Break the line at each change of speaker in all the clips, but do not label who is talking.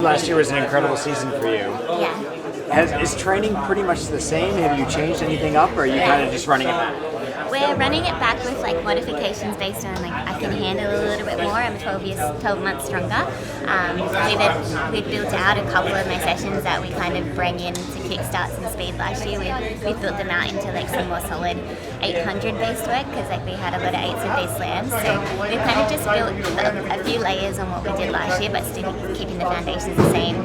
Last year was an incredible season for you.
Yeah.
Is training pretty much the same? Have you changed anything up, or are you kind of just running it back?
We're running it back with like modifications based on like I can handle a little bit more. I'm 12 months stronger. We've built out a couple of my sessions that we kind of bring in to kickstarts and speed last year. We've built them out into like some more solid 800 based work because like we had a lot of 8s of these slams. So we've kind of just built a few layers on what we did last year, but still keeping the foundations the same.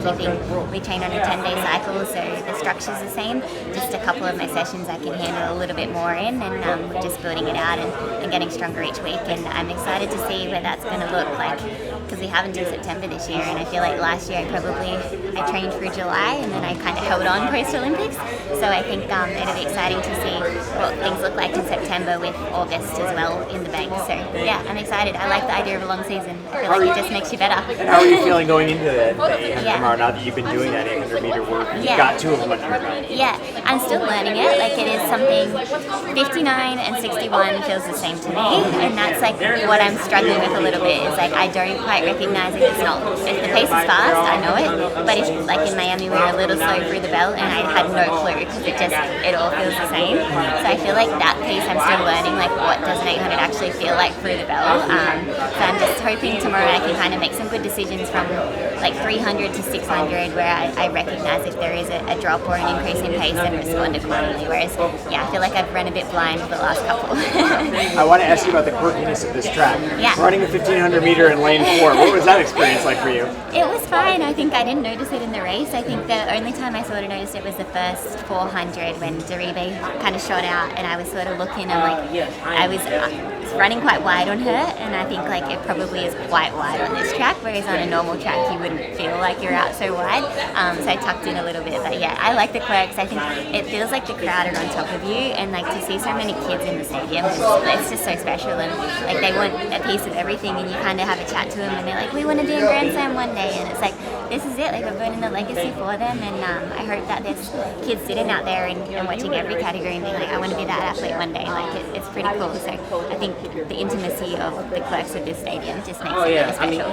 We train on a 10-day cycle, so the structure's the same. Just a couple of my sessions I can handle a little bit more in, and we're just building it out and getting stronger each week. And I'm excited to see where that's going to look like, because we haven't done September this year, and I feel like last year I trained through July and then I kind of held on post-Olympics. So I think it'll be exciting to see what things look like in September with August as well in the bank. So yeah, I'm excited. I like the idea of a long season. I feel like it just makes you better.
And how are you feeling going into the 800 tomorrow, now that you've been doing that 800 meter work? You've got 2 of them under your belt.
Yeah, I'm still learning it. Like it is something, 59 and 61 feels the same to me, and that's like what I'm struggling with a little bit. Is like I don't quite recognize if the pace is fast, I know it, but if like in Miami we were a little slow through the belt and I had no clue because it all feels the same. So I feel like that piece I'm still learning, like what does an 800 actually feel like through the belt. So I'm just hoping tomorrow I can kind of make some good decisions from like 300 to 600 where I recognize if there is a drop or an increase in pace and respond accordingly. Whereas yeah, I feel like I've run a bit blind for the last couple.
I want to ask you about the quirkiness of this track.
Yeah.
Running a 1500 meter in lane 4, what was that experience like for you?
It was fine. I think I didn't notice it in the race. I think the only time I sort of noticed it was the first 400 when Diribe kind of shot out and I was sort of looking. I was running quite wide on her, and I think like it probably is quite wide on this track, whereas on a normal track you wouldn't feel like you're out so wide. So I tucked in a little bit, but yeah, I like the quirks. I think it feels like the crowd are on top of you, and like to see so many kids in the stadium, it's just so special. And like they want a piece of everything, and you kind of have a chat to them, and they're like, we want to be in Grand Slam one day, and it's like this is it. Like we're building a legacy for them, and I hope that there's kids sitting out there and watching every category and being like, I want to be that athlete one day. Like it's pretty cool. So I think the intimacy of the quirks of this stadium just makes it really special.